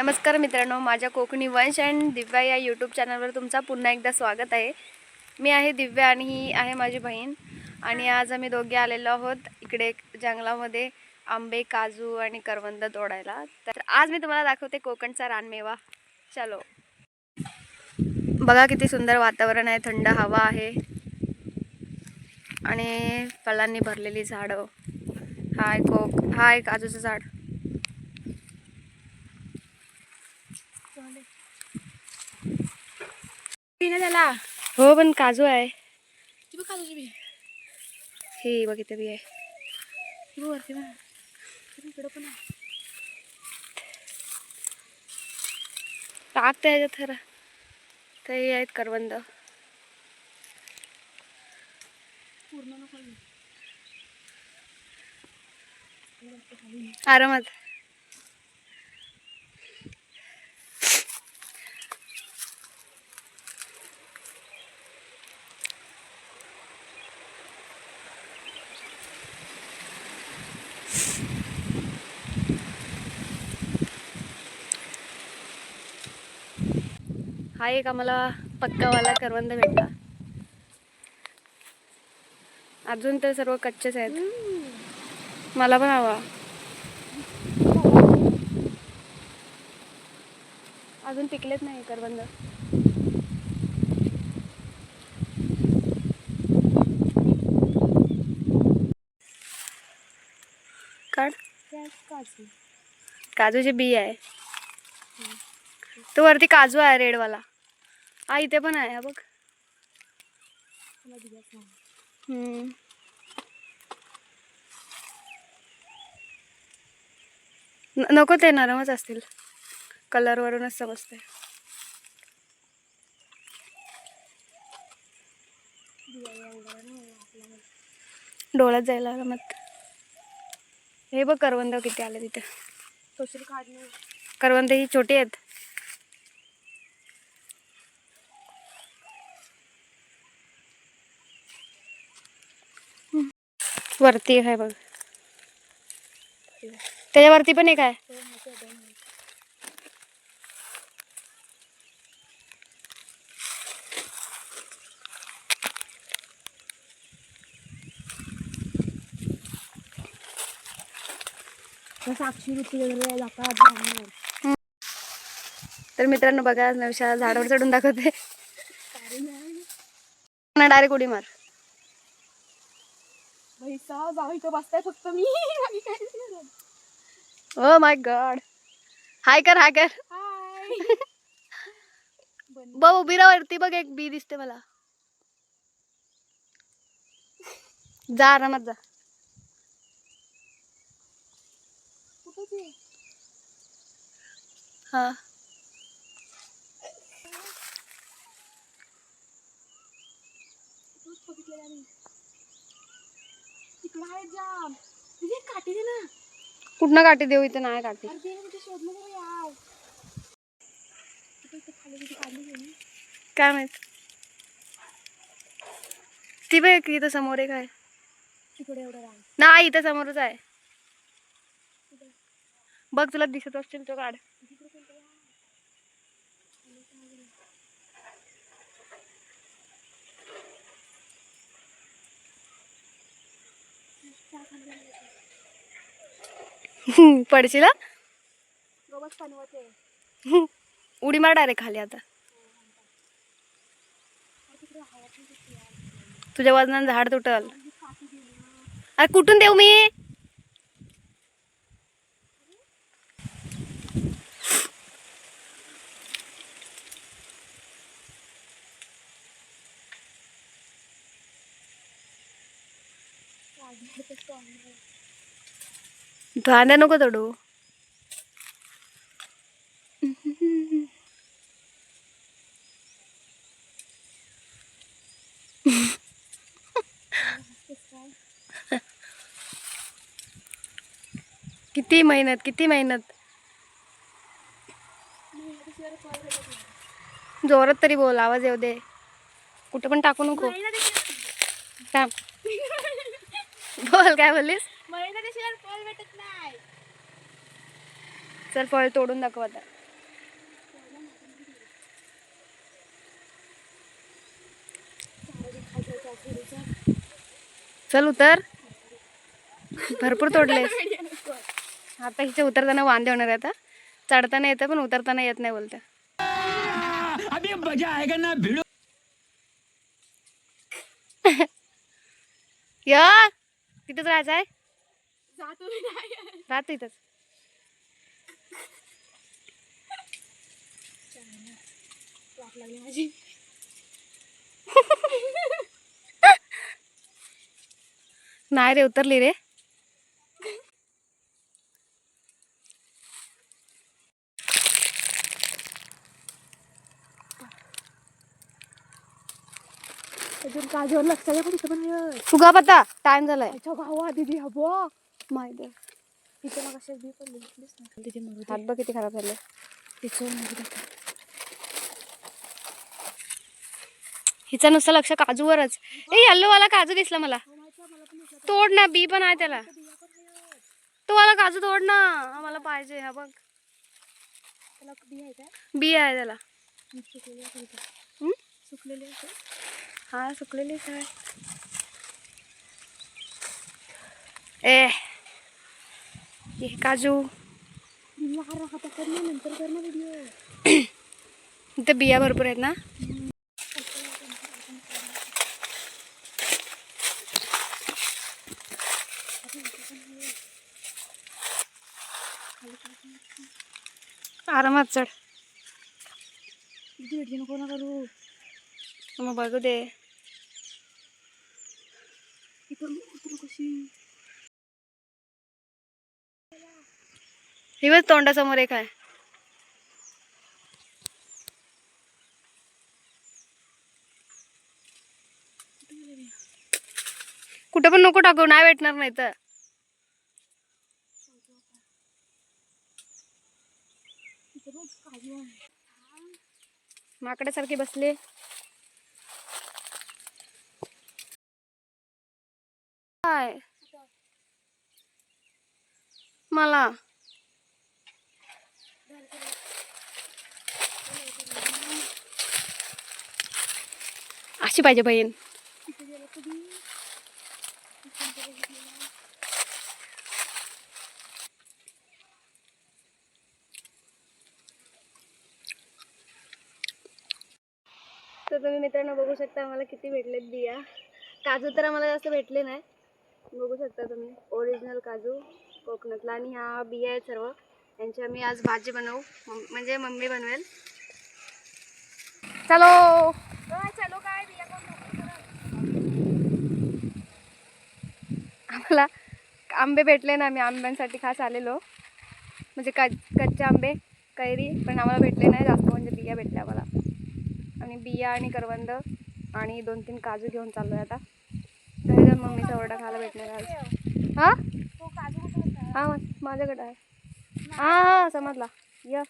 नमस्कार मित्रांनो, माझ्या कोकणी वंश अँड दिव्या या यूट्यूब चॅनलवर तुमचा पुन्हा एकदा स्वागत आहे। मी आहे दिव्या आणि ही आहे माझी बहीण आणि आज आम्ही दोघे आलेलो आहोत इकडे जंगलामध्ये आंबे, काजू आणि करवंद तोडायला। तर आज मी तुम्हाला दाखवते कोकणचा रानमेवा। चलो, बघा किती सुंदर वातावरण आहे, थंड हवा आहे आणि फळांनी भरलेली झाडं। हाय काजूचं झाड। त्याला हो, पण काजू आहे। हे बघ इथे बी आहे। टाकते ह्याच्यात खरं ते आहेत करवंद। आरामात हा एक आम्हाला पक्कावाला करवंद भेटला। अजून तर सर्व कच्चेच आहेत। मला पण हवा। अजून पिकलेच नाही करवंद। काढ, काजूची बी आहे। तो वरती काजू आहे रेडवाला। हा इथे पण आहे, बघ। नको, ते नरमच असतील, कलर वरूनच समजते। डोळ्यात जायला मत। हे बघ करवंद किती आले तिथे। करवंद ही छोटी आहेत। वरती आहे बघ, त्याच्यावरती पण एक आहे। तर मित्रांनो बघा, नवशा झाडावर चढून दाखवते। डायरेक्ट उडी मार। बसताय फक्त मी। ओ माय गॉड, हाय कर, हाय कर। बघ उभी राहा वरती, बघ एक बी दिसते मला। जा आरामात जा। हा कुठनं काठी देऊ? इथं नाही काठी। काय माहित, ती बघ इथं समोर एक आहे। नाही, इथं समोरच आहे बघ, तुला दिसत असतील तो काढ। पडशील उडी मार डायरेक्ट खाली। आता तुझ्या वजनाने झाड तुटल। अरे कुठून देऊ मी? धांड्या नको तोडू। किती मेहनत, किती मेहनत। जोरात तरी बोल, आवाज येऊ दे। कुठे पण टाकू नको। बोल, काय बोललीस? चल फळ तोडून दाखव आता। चल उतर. भरपूर तोडलेस. आता हिचे उतरताना वांदे होणार आहे. आता चढताना येतं पण उतरताना येत नाही बोलते. अभी मजा आएगा ना भिड़ो. या तिथंच राहायचं आहे. राहतो इथंच. नाही रे उतरली रे. काजूवर लक्ष द्या पण इथं पण तुगा पत्ता टाइम झालाय. भावा दीदी हवं माहिती आहे. तिथे मग अशा बी पडली तिथे मरू हात बघ किती खराब झाले. हिचं नुसतं लक्ष काजूवरच. ए येल्लो वाला काजू दिसला मला. तोड ना बी पण आहे त्याला. तो वाला काजू तोड ना आम्हाला पाहिजे. हा बघ बी आहे त्याला. सुकलेली असेल. हा सुकलेलीच आहे. ए ये काजू नंतर कर ना व्हिडिओ. इथे बिया भरपूर आहेत ना. आरामात चढ. नको ना करू. मग बघू दे. कशी ही बघ तोंडासमोर एक आहे. कुठे पण नको टाकू नाही भेटणार नाही तर. माकड्यासारखे बसले. काय मला अशी पाहिजे बहीण. तर तुम्ही मित्रांनो बघू शकता आम्हाला किती भेटलेत बिया. काजू तर आम्हाला जास्त भेटले नाही. बघू शकता तुम्ही ओरिजिनल काजू कोकणातला. आणि ह्या बिया आहेत सर्व. यांची आम्ही आज भाजी बनवू. म्हणजे मम्मी बनवेल. चलो चलो काय बिया आम्हाला आंबे भेटले ना. आम्ही आंब्यांसाठी खास आलेलो. म्हणजे कच्चे आंबे कैरी पण आम्हाला भेटले नाही जास्त. म्हणजे बिया भेटल्या आम्हाला. आणि बिया आणि करवंद आणि 2-3 काजू घेऊन चाललो आहे आता. तर ह्याच्यात मम्मीचा ओरडा खायला भेटणार आज. हां हां माझ्याकडे आहे. हां हां समजला. या